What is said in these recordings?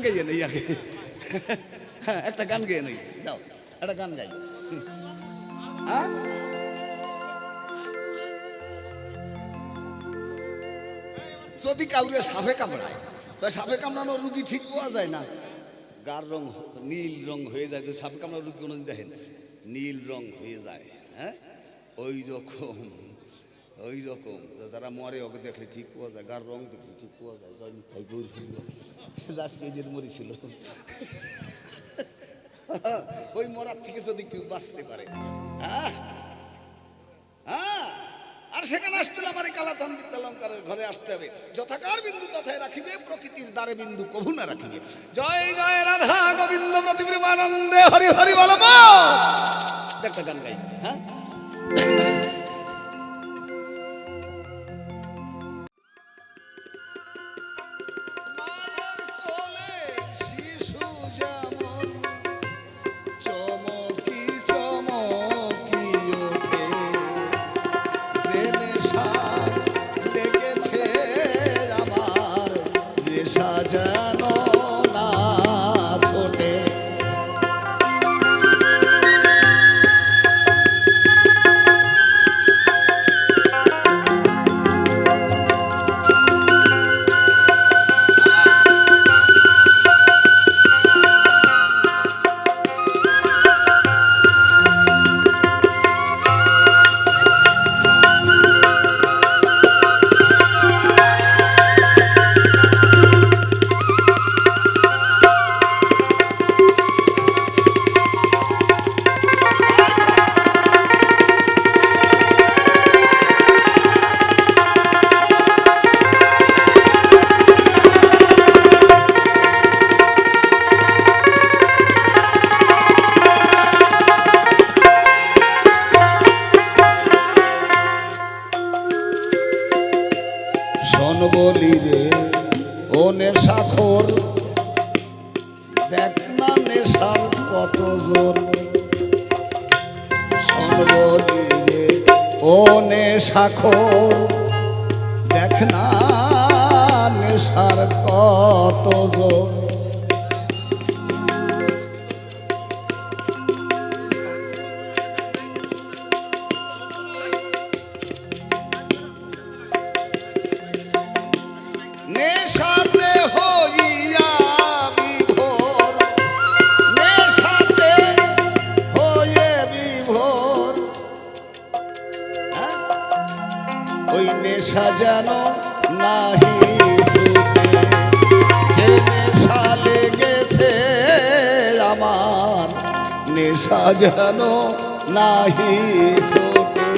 গাইয়ে নেই আগে। হ্যাঁ একটা গান গেয়ে নেই, যাও একটা গান গাই। হ্যাঁ যদি কাউরে সাপে কামড়ায়, তো সাপে কামড়ানোর রুগী ঠিক পাওয়া যায় না, গার রং নীল রং হয়ে যায়। তো সাপে কামড়ানোর রুগী কোনোদিন দেখেন নীল রং হয়ে যায়। হ্যাঁ ওই রকম যারা মরে ওকে দেখলে ঠিক পাওয়া যায়, গার রং দেখলে ঠিক পাওয়া যায়। আজকে মরেছিল ওই মরার থেকে যদি কেউ বাঁচতে পারে। হ্যাঁ হ্যাঁ আর সেখানে আসতে হলে আমার এই কালাচাঁদ বিদ্যালঙ্কারের ঘরে আসতে হবে। যথাকার বিন্দু তথায় রাখিবে, প্রকৃতির দ্বারে বিন্দু কভু না রাখিবে। জয় জয় রাধা গোবিন্দ প্রতিপ্রেমানন্দে হরি হরি বল। একটা গান গাই। হ্যাঁ বলি রে ও নেশাখোর, দেখ না নেশার কত জোর। শোন বলি রে ও নেশাখোর, দেখ না নেশার কত জোর। নেশাতে হইয়া বিভোর, নেশাতে হয়ে বিভোর। ওই নেশা যেন নাহি ছুটে, যে নেশা লেগেছে আমার, নেশা যেন নাহি ছুটে।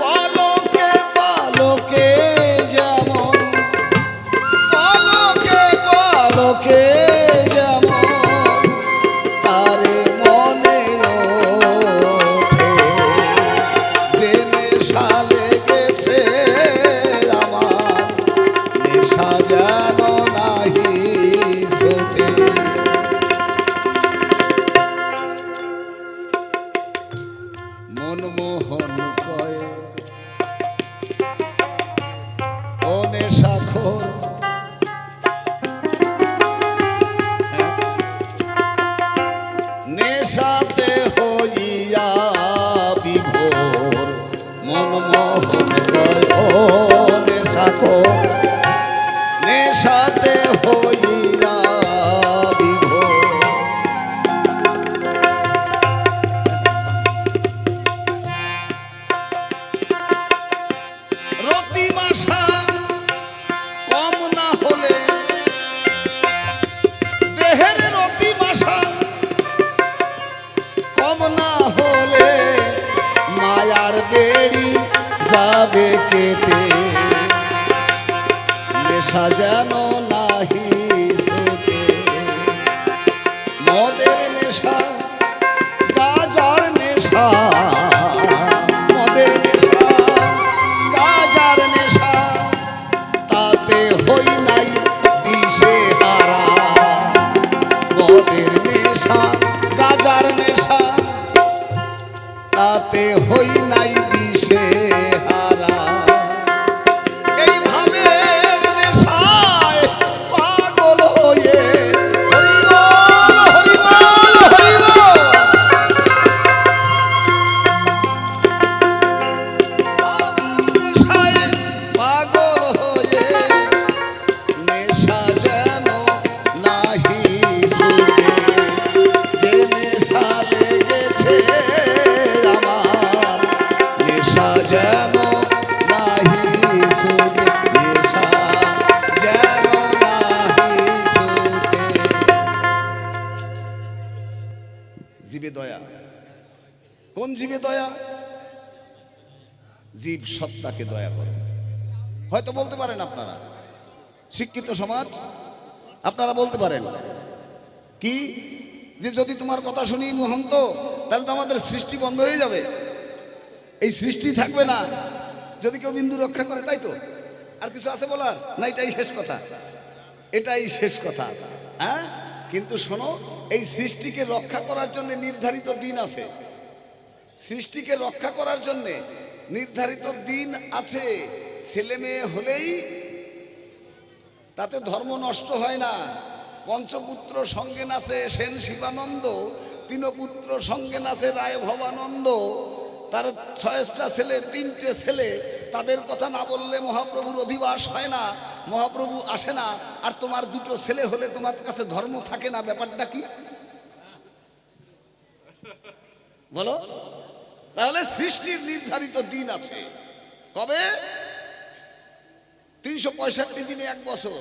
পালকে পালকে যেমন, পালকে যেমন তারে মনে ওঠে, যে নেশা লেগেছে আমার, নেশা যেন নাহি ছোটে। মনমোহন কয় ও নেশাখোর, নেশাতে হইয়া বিভোর। মনমোহন কয় ও নেশাখোর, নেশাতে হইয়া বিভোর। রতিমাশা কম না হলে, দেহের রতিমাশা কম না হলে, মায়ার দেরি যাবে কেটে, নেশা যেন নাহি ছুটে। মদের নেশা গাজার নেশা, মদের নেশা গাজার নেশা, তাতে হই নাই দিশে হারা। মদের নেশা গাজার নেশা, তাতে হই নাই দিশে হারা। এই ভাবের নেশায় পাগল হয়ে নেশা যেন নাহি ছুটে, নেশা যেন নাহি ছুটে। জীবে দয়া, কোন জীবে দয়া? জীব সত্তাকে দয়া করো। হয়তো বলতে পারেন আপনারা, শিক্ষিত সমাজ, আপনারা বলতে পারেন কি, যে যদি তোমার কথা শুনি মহন্ত, তাহলে তো আমাদের সৃষ্টি বন্ধ হয়ে যাবে, এই সৃষ্টি থাকবে না যদি কেউ বিন্দু রক্ষা করে, তাই তো? আর কিছু আছে বলার না? এটাই শেষ কথা, এটাই শেষ কথা। হ্যাঁ, কিন্তু শোনো, এই সৃষ্টিকে রক্ষা করার জন্য নির্ধারিত দিন আছে, সৃষ্টিকে রক্ষা করার জন্য নির্ধারিত দিন আছে। ছেলে মেয়ে হলেই তাতে ধর্ম নষ্ট হয় না। পঞ্চপুত্র সঙ্গে নাচে সেন শিবানন্দ, তিনপুত্র সঙ্গে নাচে রায় ভবানন্দ। তার 6টা ছেলে, 3টে ছেলে, তাদের কথা না বললে মহাপ্রভুর অধিবাস হয় না, মহাপ্রভু আসে না। আর তোমার 2টো ছেলে হলে তোমার কাছে ধর্ম থাকে না, ব্যাপারটা কি বলো? তাহলে সৃষ্টির নির্ধারিত দিন আছে। কবে? 365 দিনে 1 বছর।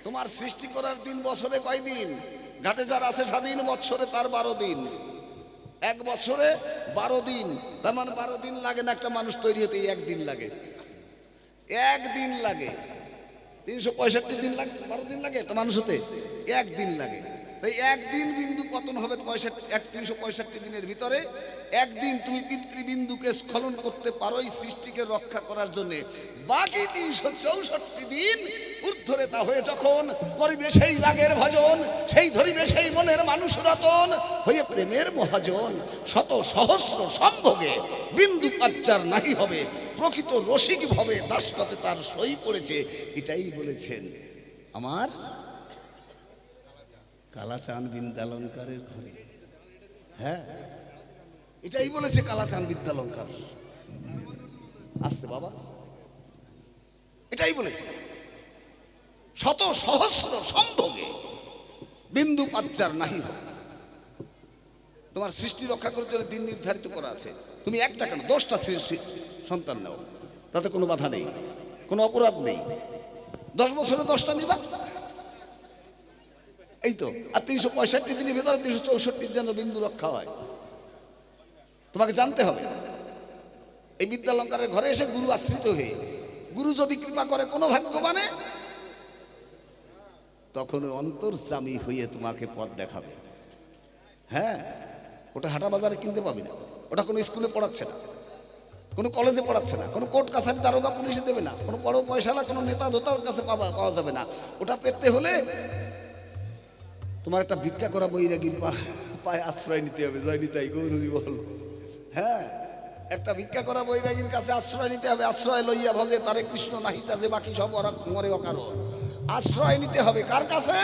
তোমার সৃষ্টি করার দিন বছরে কয় দিন? ঘাটে যার আছে স্বাধীন, বৎসরে তার 12 দিন। 1 বছরে 12 দিন, তার মানে 12 দিন লাগে না একটা মানুষ তৈরি হতে? 1 দিন লাগে, 1 দিন লাগে। 365 দিন লাগে, 12 দিন লাগে একটা মানুষ হতে, 1 দিন লাগে। তাই 1 দিন বিন্দু পতন হবে 365 দিনের ভিতরে। 1 দিন তুমি পিতৃবিন্দুকে স্খলন করতে পারো এই সৃষ্টিকে রক্ষা করার জন্য। বাকি 364 দিন ঊর্ধ্বরেতা হয়ে যখন করিবে সেই রাগের ভজন, সেই ধরিবে সেই মনের মানুষ রতন, হয়ে প্রেমের মহাজন, শত সহস্র সম্ভোগে বিন্দু পাচ্চার নাহি হবে, প্রকৃত রসিক ভবে দাসপথে তার সই পড়েছে। এটাই বলেছেন আমার কালাচাঁদ বিদ্যালঙ্কারের ঘরে। হ্যাঁ, এটাই বলেছে কালাচাঁদ বিদ্যালঙ্কার। আসতে বাবা, এটাই বলেছে, শত সহস্র সম্ভোগে বিন্দু পাচ্চার নাহি হবে। তোমার সৃষ্টি রক্ষা করার জন্য দিন নির্ধারিত করা আছে। তুমি 1টা কেন 10টা সন্তান নাও, তাতে কোনো বাধা নেই, কোনো অপরাধ নেই। 10 বছরে 10টা নিবা, এই তো। আর 365 দিনের ভেতরে 364 যেন বিন্দু রক্ষা হয়, তোমাকে জানতে হবে। এই বিদ্যালঙ্কারের ঘরে এসে গুরু আশ্রিত হয়ে, গুরু যদি কৃপা করে কোনো ভাগ্যবানে, তখন অন্তর্যামী হয়ে তোমাকে পথ দেখাবে। হ্যাঁ, ওটা হাটা বাজারে কিনতে পাবি না, ওটা কোনো স্কুলে পড়াচ্ছে না, কোনো কলেজে পড়াচ্ছে না, কোনো কোর্ট কাছারি দারোগা পুলিশে দেবে না, কোনো বড় পয়সালা কোনো নেতা ধোতার কাছে পাওয়া যাবে না। ওটা পেতে হলে তোমার একটা ভিক্ষা করা বৈরাগীর পায়ে আশ্রয় নিতে হবে। জয় নিতাই গৌরী বল। হ্যাঁ, একটা ভিক্ষা করা বৈরাগীর কাছে আশ্রয় নিতে হবে। আশ্রয় লইয়া ভজে তারে কৃষ্ণ নাহিতা, যে বাকি সব মরে অকারণ। আশ্রয় নিতে হবে কার কাছে?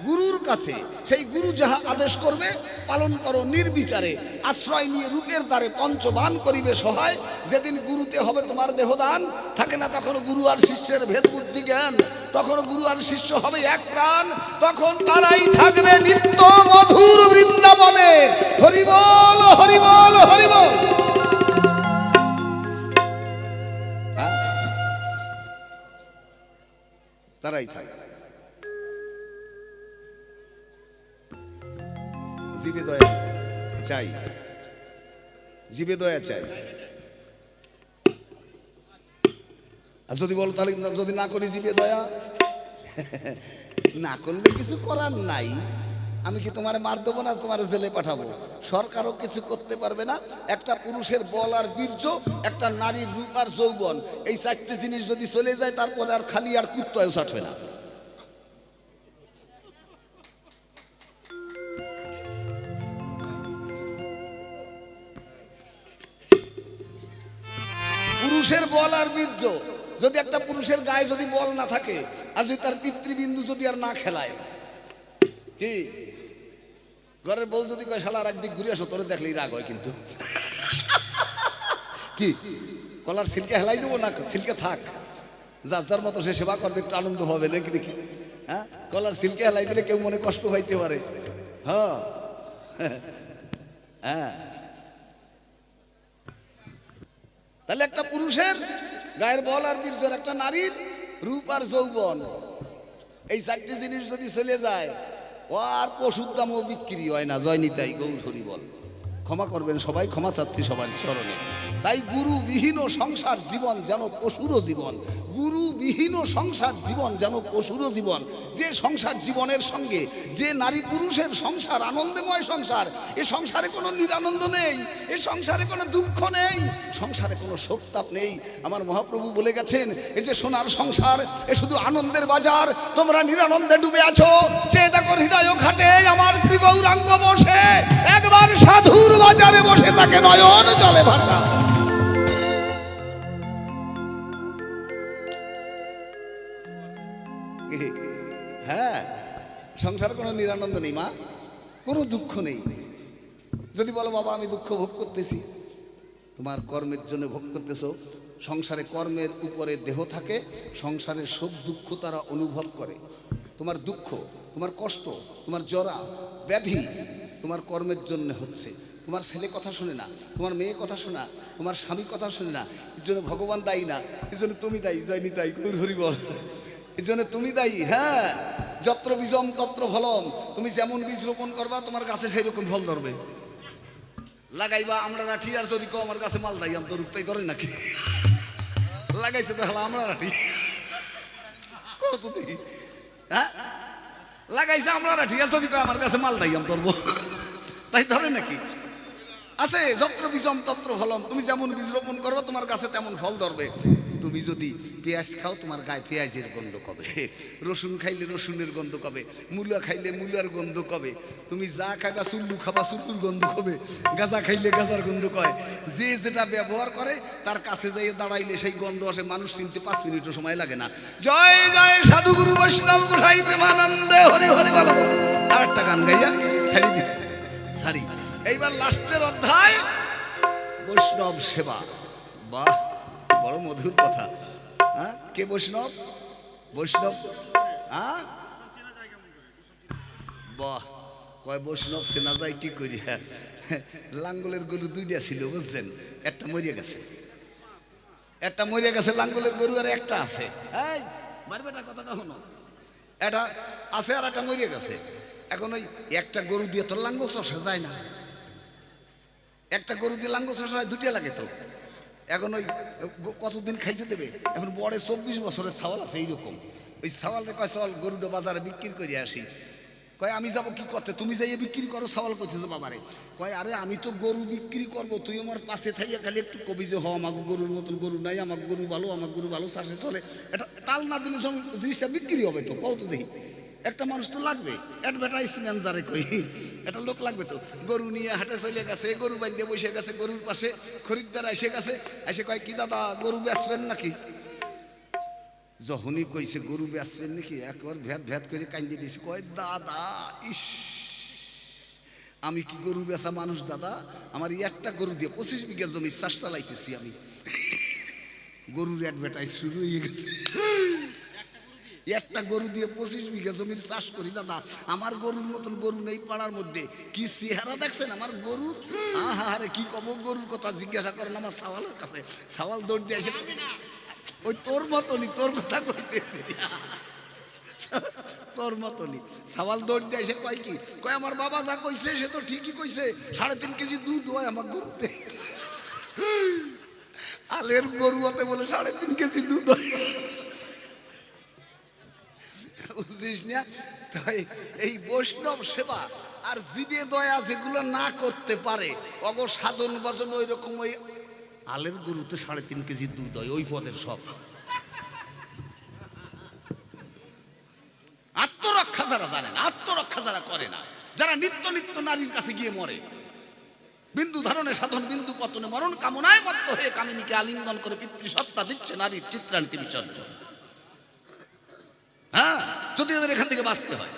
গুরুর কাছে। সেই গুরু যাহা আদেশ করবে পালন করো নির্বিচারে। আশ্রয় নিয়ে রূপের দ্বারে পঞ্চবান করিবে সহায়। যেদিন গুরুতে হবে তোমার দেহদান, থাকে না তখন গুরু আর শিষ্যের ভেদ বুদ্ধি জ্ঞান, তখন গুরু আর শিষ্য হবে এক প্রাণ। তখন তারাই থাকবে নিত্য মধুর বৃন্দাবনে। হরিবল হরিবল হরিবল। তারাই থাকবে। জীবে দয়া চাই, জীবে দয়া চাই। আর যদি বলো তাহলে যদি না করি জীবে দয়া, না করলে কিছু করার নাই। আমি কি তোমার মার দেবো না তোমার জেলে পাঠাবো? সরকারও কিছু করতে পারবে না। একটা পুরুষের বল আর বীর্য, একটা নারীর রূপ আর যৌবন, এই 4টে জিনিস যদি চলে যায়, তারপরে আর খালি আর কুত্তায়ও ছাড়বে না। পুরুষের বল আর বীর্য, যদি একটা পুরুষের গায়ে যদি বল না থাকে, আর যদি তার পিতৃবিন্দু যদি আর না খেলায়, কি ঘরের বউ যদি কয় শালা আর একদিক ঘুরে আসো, তোরে দেখলেই রাগ হয়। কিন্তু কি কলার সিল্কে হেলাই দেবো না? সিল্কে থাক, যার যার মতো সে সেবা করবে, একটু আনন্দ হবে নাকি দেখি। হ্যাঁ, কলার সিল্কে হেলাই দিলে কেউ মনে কষ্ট পাইতে পারে। হ্যাঁ হ্যাঁ, তাহলে একটা পুরুষের গায়ের বল আর বীর্যর, একটা নারীর রূপ আর যৌবন, এই চারটি জিনিস যদি চলে যায় ও আর পশুর দামও বিক্রি হয় না। জয় নিতাই গৌর হরি বল। ক্ষমা করবেন সবাই, ক্ষমা চাচ্ছি সবার চরণে। তাই গুরুবিহীন সংসার জীবন যেন পশুরও জীবন, গুরুবিহীন সংসার জীবন যেন পশুরও জীবন। যে সংসার জীবনের সঙ্গে যে নারী পুরুষের সংসার আনন্দময় সংসার, এ সংসারে কোনো নিরানন্দ নেই, এ সংসারে কোনো দুঃখ নেই, সংসারে কোনো শোকতাপ নেই। আমার মহাপ্রভু বলে গেছেন, এই যে সোনার সংসার এ শুধু আনন্দের বাজার, তোমরা নিরানন্দে ডুবে আছো। যে দেখো হৃদয় ঘাটে আমার শ্রী গৌরাঙ্গ বসে, একবার সাধুর বাজারে বসে তাকে নয়ন জলে ভাসা। হ্যাঁ, সংসারে কোনো নিরানন্দ নেই মা, কোনো দুঃখ নেই। যদি বলো বাবা আমি দুঃখ ভোগ করতেছি, তোমার কর্মের জন্য ভোগ করতেছ। সংসারে কর্মের উপরে দেহ থাকে, সংসারের সুখ দুঃখ তারা অনুভব করে। তোমার দুঃখ, তোমার কষ্ট, তোমার জরা ব্যাধি তোমার কর্মের জন্য হচ্ছে। তোমার ছেলে কথা শোনে না, তোমার মেয়ে কথা শোনা, তোমার স্বামী কথা শোনে না, এর জন্য ভগবান দায়ী না, এর জন্য তুমি দায়ী। জয় নিতাই গৌর হরি বল। এর জন্য তুমি দায়ী। হ্যাঁ, যত্র বীজম তত্র ফলম, তুমি যেমন বীজ রোপণ করবা তোমার গাছে সেই রকম ফল ধরবে। লাগাইবা আমরা রাঠি, আর যদি কো আমার গাছে মাল দাই আমি তো রূপটাই ধরে নাকি লাগাইছে তো হলো আমরা রাঠি, কত দেখি। হ্যাঁ, লাগাইছে আমরা রাঠি, আর যদি কো আমার গাছে মাল দাই আমি ধরবো, তাই ধরে নাকি? আছে যত্র বীজম তত্র ফলম, তুমি যেমন বীজ রোপণ করবে তোমার গাছে তেমন ফল ধরবে। তুমি যদি পেঁয়াজ খাও তোমার গায়ে পেঁয়াজের গন্ধ কবে, রসুন খাইলে রসুনের গন্ধ কবে, মূলা খাইলে মূলার গন্ধ কবে, তুমি যা খাইবা চুল্লু খাবা চুল্লুর গন্ধ কবে, গাঁজা খাইলে গাঁজার গন্ধ কয়। যে যেটা ব্যবহার করে তার কাছে যাইয়ে দাঁড়াইলে সেই গন্ধ আসে, মানুষ চিনতে 5 মিনিটও সময় লাগে না। জয় জয় সাধু গুরু বৈষ্ণব গোসাই প্রেমানন্দে হরি হরি বল। আর একটা গান গাইয়া ছাড়ি দিতে ছাড়ি। এইবার লাস্টের অধ্যায় বৈষ্ণব সেবা। বাহ, বড় মধুর কথা। হ্যাঁ, কে বৈষ্ণব? বৈষ্ণব। হ্যাঁ, বাহ, কয় বৈষ্ণব চেনা যায় কি করি। লাঙ্গলের গরু 2টা ছিল বুঝছেন, একটা মরিয়া গেছে, একটা মরিয়া গেছে লাঙ্গলের গরু, আর একটা আছে। এই মারবেটা কথাটা শোনো, এটা আছে আর একটা মরিয়া গেছে। এখন ওই একটা গরু দিয়ে তো লাঙ্গল চষা যায় না, একটা গরু দিয়ে লাঙ্গল চষা হয় 2টা লাগে তো। এখন ওই কতদিন খাইতে দেবে? এখন বড় 24 বছরের ছাওয়াল আছে এইরকম। ওই ছাওয়ালটা কয় চল গরুটা বাজারে বিক্রি করে আসি। কয় আমি যাবো কি করতে? তুমি যাইয়ে বিক্রি করো। ছাওয়াল করতেছে বাবারে। কয় আরে আমি তো গরু বিক্রি করবো, তুই আমার পাশে থাইয়া খালি একটু কবি যে হ আমাকে গরুর মতন গরু নাই, আমার গরু ভালো, আমার গরু ভালো চাষে চলে। এটা তাল না দিলে জিনিসটা বিক্রি হবে তো, কত দেখি। একটা মানুষ তো লাগবে, অ্যাডভার্টাইজমেন্ট যারে কই, একটা লোক লাগবে তো। গরু নিয়ে হাটে চলে গেছে, গরু বাঁধতে বসে গেছে, গরুর পাশে খরিদ্দার এসে গেছে, এসে কয় কি দাদা গরু বেচবেন নাকি? যখনই কইছে গরু বেচবেন নাকি একবার ভ্যাত ভ্যাত করে কান্দি দিয়েছে। কয় দাদা ইস, আমি কি গরু বেচা মানুষ দাদা? আমার একটা গরু দিয়ে 25 বিঘা জমি চাষ চালাইতেছি আমি। গরুর অ্যাডভার্টাইজ শুরু হয়ে গেছে। একটা গরু দিয়ে 25 বিঘা জমির চাষ করি দাদা, আমার গরুর মতন গরু নেই পাড়ার মধ্যে। কি চেহারা দেখছেন আমার গরুর, আহারে কি কব গরুর কথা জিজ্ঞাসা করেন আমার সাওয়ালের কাছে। সাওয়াল দৌড় দিয়ে এসে ওই তোর মতনই, তোর কথা কইতেছি, তোর মতনই। সাওয়াল দৌড় দিয়ে এসে কয় কি, কয় আমার বাবা যা কইছে সে তো ঠিকই কইছে, 3.5 কেজি দুধ হয় আমার গরুতে। আলের গরু হতে বলে 3.5 কেজি দুধ হয়, বুঝছিস না? তাই এই বৈষ্ণব সেবা আর জীবে দয়া যেগুলো না করতে পারে অগ সাধন ভজন ওই রকম ওই আলের গরুতে 3.5 কেজি দুধ হয়, ওই পদের সব। আত্মরক্ষা যারা জানে না, আত্মরক্ষা যারা করে না, যারা নিত্য নিত্য নারীর কাছে গিয়ে মরে, বিন্দু ধারণে সাধন বিন্দু পতনে মরণ কামনায় মত্ত হয়ে কামিনীকে আলিঙ্গন করে পিতৃসত্তা দিচ্ছে নারীর চিত্রান্তি বিসর্জন। হ্যাঁ, যদি এদের এখান থেকে বাঁচতে হয়।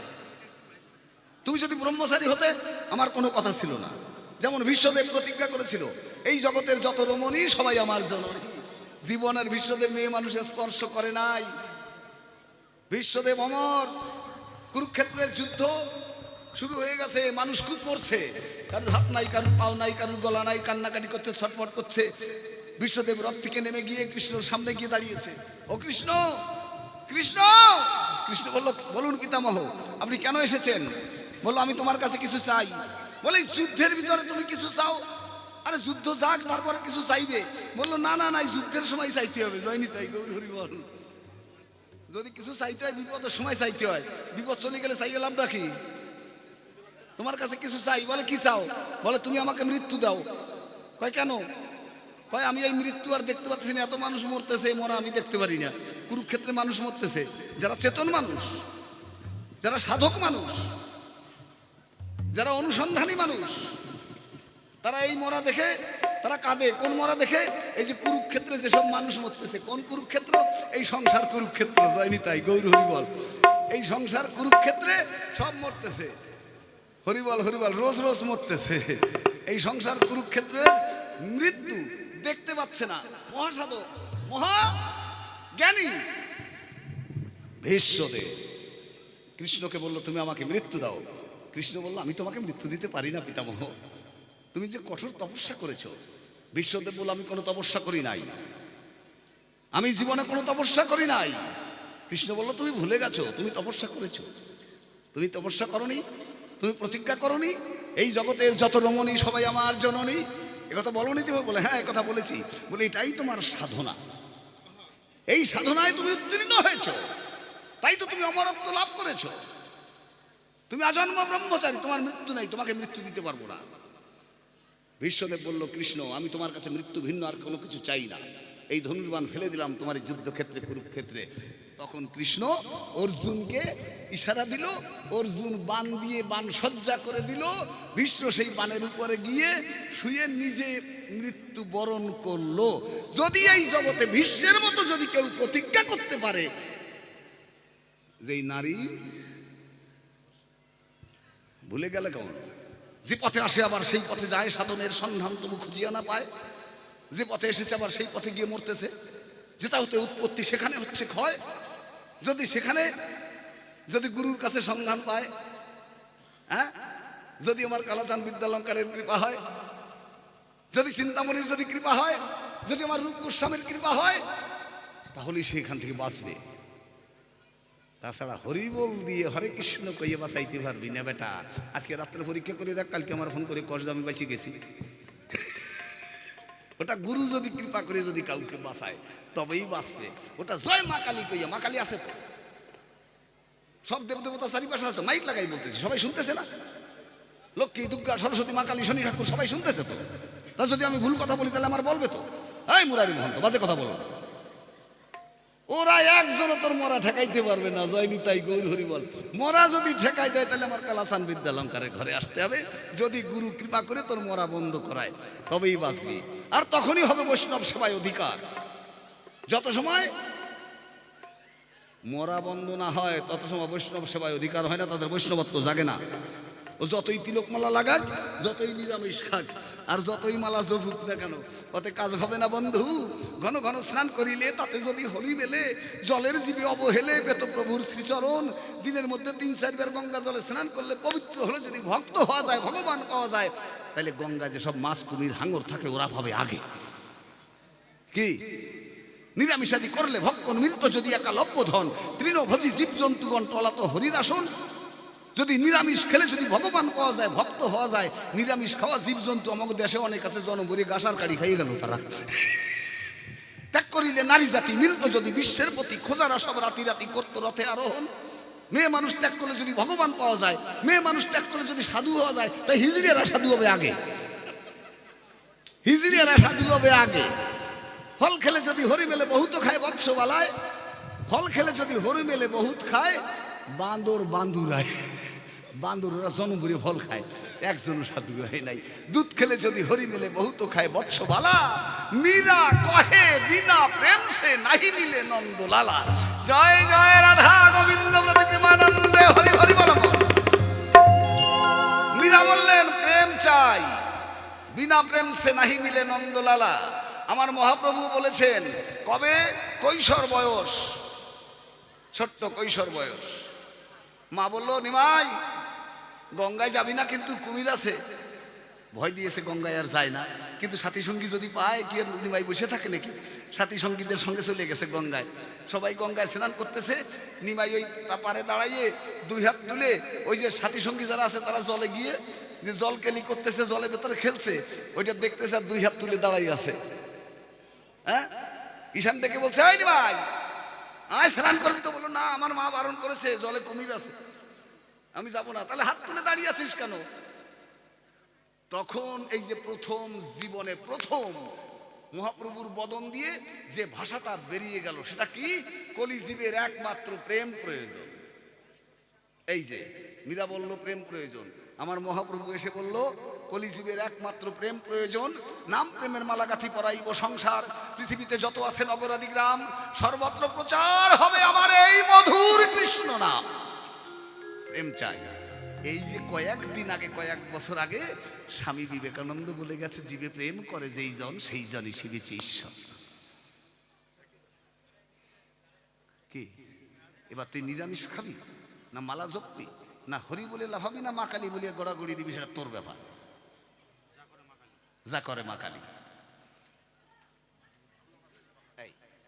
তুমি যদি ব্রহ্মচারী হতে আমার কোনো কথা ছিল না। যেমন বিশ্বদেব প্রতিজ্ঞা করেছিল, এই জগতের যত রমণী সবাই আমার জননী। জীবনের বিশ্বদেব মেয়ে মানুষের স্পর্শ করে নাই। বিশ্বদেব অমর। কুরুক্ষেত্রের যুদ্ধ শুরু হয়ে গেছে, মানুষ খুব মরছে, কারোর হাত নাই, কারোর পাও নাই, কারোর গলা নাই, কান্নাকাটি করছে, ছটফট করছে। বিশ্বদেব রথ থেকে নেমে গিয়ে কৃষ্ণর সামনে গিয়ে দাঁড়িয়েছে। ও কৃষ্ণ, কৃষ্ণ। কৃষ্ণ বলল, বলুন পিতামহ, আপনি কেন এসেছেন? বললো, আমি তোমার কাছে কিছু চাই। বলে, যুদ্ধের ভিতরে তুমি কিছু চাও? আরে যুদ্ধ যাক, তারপরে কিছু চাইবে। বললো, না না না, যুদ্ধের সময় চাইতে হবে। জয়নি তাই গৌর হরি বল। যদি কিছু চাইতে হয় বিপদের সময় চাইতে হয়, বিপদ চলে গেলে চাই গেলাম নাকি? তোমার কাছে কিছু চাই। বলে, কি চাও? বলে, তুমি আমাকে মৃত্যু দাও। কয়, কেন? কয়, আমি এই মৃত্যু আর দেখতে পাচ্ছি না, এত মানুষ মরতেছে, মরা আমি দেখতে পারি না। কুরুক্ষেত্রে মানুষ মরতেছে, যারা চেতন মানুষ, যারা সাধক মানুষ, যারা অনুসন্ধানী মানুষ, তারা এই মরা দেখে তারা কাঁদে। কোন মরা দেখে? এই যে কুরুক্ষেত্রে যেসব মানুষ মরতেছে। কোন কুরুক্ষেত্র? এই সংসার কুরুক্ষেত্র। জয়নি তাই গৌর হরি বল। এই সংসার কুরুক্ষেত্রে সব মরতেছে। হরিবল হরিবল, রোজ রোজ মরতেছে। এই সংসার কুরুক্ষেত্রের মৃত্যু দেখতে পাচ্ছে না। মহাসাধক, মহা জ্ঞানী ভীষ্মদেব কৃষ্ণকে বলল, তুমি আমাকে মৃত্যু দাও। কৃষ্ণ বলল, আমি তোমাকে মৃত্যু দিতে পারি না পিতামহ, তুমি যে কঠোর তপস্যা করেছ। বিশ্বদেব বলল, আমি কোনো তপস্যা করি নাই, আমি জীবনে কোনো তপস্যা করি নাই। কৃষ্ণ বলল, তুমি ভুলে গেছো, তুমি তপস্যা করেছো। তুমি তপস্যা করনি, তুমি প্রতিজ্ঞা করনি, এই জগতের যত রমণী সবাই আমার জননী, একথা বলনি তুমি? বলে, হ্যাঁ একথা বলেছি। বলে, এটাই তোমার সাধনা, এই সাধনায় তুমি উত্তীর্ণ হয়েছ, তাই তো তুমি অমরত্ব লাভ করেছ। তুমি আজন্ম ব্রহ্মচারী, তোমার মৃত্যু নাই, তোমাকে মৃত্যু দিতে পারবো না। বিশ্বদেব বলল, কৃষ্ণ, আমি তোমার কাছে মৃত্যু ভিন্ন আর কোনো কিছু চাই না, এই ধনুর্বাণ ফেলে দিলাম তোমার এই যুদ্ধক্ষেত্রে কুরুক্ষেত্রে। তখন কৃষ্ণ অর্জুনকে ইশারা দিল, অর্জুন বাণ দিয়ে বাণ সজ্জা করে দিল। ভীষ্ম সেই বাণের উপরে গিয়ে শুয়ে নিজে মৃত্যু বরণ করলো। যদি এই জগতে ভীষ্মের মতো যদি কেউ প্রতিজ্ঞা করতে পারে যেই নারী ভুলে গেলে কেমন, যে পথে আসে আবার সেই পথে যায়, সাধনের সন্ধান তবু খুঁজিয়া না পায়। যে পথে এসেছে আবার সেই পথে গিয়ে মরতেছে, যেটা হতে উৎপত্তি সেখানে হচ্ছে ক্ষয়। যদি সেখানে যদি গুরুর কাছে সন্ধান পায়, হ্যাঁ, যদি আমার কালাচান বিদ্যালঙ্কারের কৃপা হয়, যদি চিন্তামণির যদি কৃপা হয়, যদি আমার রূপ গোস্বামীর কৃপা হয়, তাহলেই সেখান থেকে বাঁচবে। তাছাড়া হরিবল দিয়ে হরে কৃষ্ণ কইয়ে বাঁচাইতে পারবি না বেটা। আজকে রাত্রে পরীক্ষা করে দেখ, কালকে আমার ফোন করে কষ আমি বাঁচি গেছি। ওটা গুরু যদি কৃপা করে যদি কাউকে বাঁচায় তবেই বাঁচবে। ওটা জয় মা কালী কইয়া, মা কালী আছে তো, সব দেবদেবতা চারিপাশে আছে, মাইক লাগাই বলতেছে, সবাই শুনতেছে না? লক্ষ্মী, দুর্গা, সরস্বতী, মা কালী, শনি ঠাকুর সবাই শুনতেছে তো। তা যদি আমি ভুল কথা বলি তাহলে আমার বলবে তো, এই মুরারি মহন্ত বাজে কথা বলো। ওরা একজনও তোর মরা ঠেকাইতে পারবে না। জয়নি তাই গৌর হরি বল। মরা যদি ঠেকাই দেয় তাহলে আমার কালাচান বিদ্যালঙ্কারের ঘরে আসতে হবে। যদি গুরু কৃপা করে তোর মরা বন্ধ করায় তবেই বাঁচবি, আর তখনই হবে বৈষ্ণব সেবায় অধিকার। যত সময় মরা বন্ধ না হয় তত সময় বৈষ্ণব সেবায় অধিকার হয় না, তাদের বৈষ্ণবত্ব জাগে না। ও যতই তিলকমালা লাগাক, যতই নিরামিষ খাক, আর যতই মালা জপুক না কেন, ওতে কাজ হবে না বন্ধু। ঘন ঘন স্নান করিলে তাতে যদি হরি মেলে, জলের জীবে অবহেলে বেত প্রভুর শ্রীচরণ। দিনের মধ্যে 3-4 বার গঙ্গা জলে স্নান করলে পবিত্র হলে যদি ভক্ত হওয়া যায়, ভগবান পাওয়া যায়, তাহলে গঙ্গা যে সব মাছ কুমির হাঙর থাকে ওরা ভাবে আগে। কি নিরামিষাদি করলে ভক্ষণ মিলত যদি একা লভ্য ধন, তৃণভোজী জীবজন্তুগণ টলাত হরির আসন। যদি নিরামিষ খেলে যদি ভগবান পাওয়া যায়, ভক্ত হওয়া যায়, নিরামিষ খাওয়া জীবজন্তু আমাদের দেশে অনেক আছে, জনবরি গাছার কাড়ি খাইয়ে গেল তারা। ত্যাগ করিলে নারী জাতি মিলত যদি বিশ্বের প্রতি, খোঁজারা সব রাতি রাতি করতো রথে আরোহণ। মেয়ে মানুষ ত্যাগ করলে যদি ভগবান পাওয়া যায়, মেয়ে মানুষ ত্যাগ করলে যদি সাধু হওয়া যায়, তাই হিজড়িয়ারা সাধু হবে আগে, হিজড়িয়ারা সাধু হবে আগে। ফল খেলে যদি হরি মেলে বহুত খায় বৎসবালায়, ফল খেলে যদি হরি মেলে বহুত খায় বান্দর বান্দুরায়। বান্দররা জনবুরে ফল খায়, একজনও সাধু হয় নাই। দুধ খেলে যদি হরি মেলে বহুত খায় বৎসবালা, মীরা কহে বিনা প্রেম সে নাহি মিলে নন্দলালা। জয় জয় রাধা গোবিন্দ প্রতিমানন্দে হরি হরি বল। মীরা বললেন প্রেম চাই, বিনা প্রেম সে নাহি মিলে নন্দলালা। আমার মহাপ্রভু বলেছেন কবে? কৈশোর বয়স, ছোট্ট কৈশোর বয়স। মা বলল, নিমাই গঙ্গায় যাবি না কিন্তু কুমির আছে। ভয় দিয়েছে, গঙ্গায় আর যায় না। কিন্তু সাথী সঙ্গী যদি পায়, কি আর নিমাই বসে থাকে নাকি? সাথী সঙ্গীদের সঙ্গে চলে গেছে গঙ্গায়। সবাই গঙ্গায় স্নান করতেছে, নিমাই ওই পারে দাঁড়াইয়ে 2 হাত তুলে ওই যে সাথী সঙ্গী যারা আছে তারা জলে গিয়ে যে জল কেলি করতেছে, জলের ভেতরে খেলছে, ওইটা দেখতেছে আর 2 হাত তুলে দাঁড়াই আছে। হ্যাঁ, ঈশান ডেকে বলছে, এই নিমাই আয় স্নান করবি তো? বলো না, আমার মা বারণ করেছে, জলে কুমির আছে, আমি যাব না। তাহলে হাত তুলে দাঁড়িয়ে আছিস কেন? তখন এই যে প্রথম জীবনে প্রথম মহাপ্রভুর বদন দিয়ে যে ভাষাটা বেরিয়ে গেল, সেটা কি? কলিজীবের একমাত্র প্রেম প্রয়োজন। এই যে মীরা বলল প্রেম প্রয়োজন, আমার মহাপ্রভু এসে বলল কলিজীবের একমাত্র প্রেম প্রয়োজন। নাম প্রেমের মালাগাথি পরাইব সংসার, পৃথিবীতে যত আছে নগরাদি গ্রাম, সর্বত্র প্রচার হবে আমার এই মধুর কৃষ্ণ নাম। প্রেম চাই। এই যে কয়েকদিন আগে, কয়েক বছর আগে স্বামী বিবেকানন্দ বলে গেছে, জীবে প্রেম করে যেই জন সেই জনই শিবেছে ঈশ্বর। কি এবার তুই নিরামিষ খাবি না মালা জপবি না হরি বলে লাভাবি না মা কালী বলিয়া গড়াগড়ি দিবি, সেটা তোর ব্যাপার। যা করে মা কালী।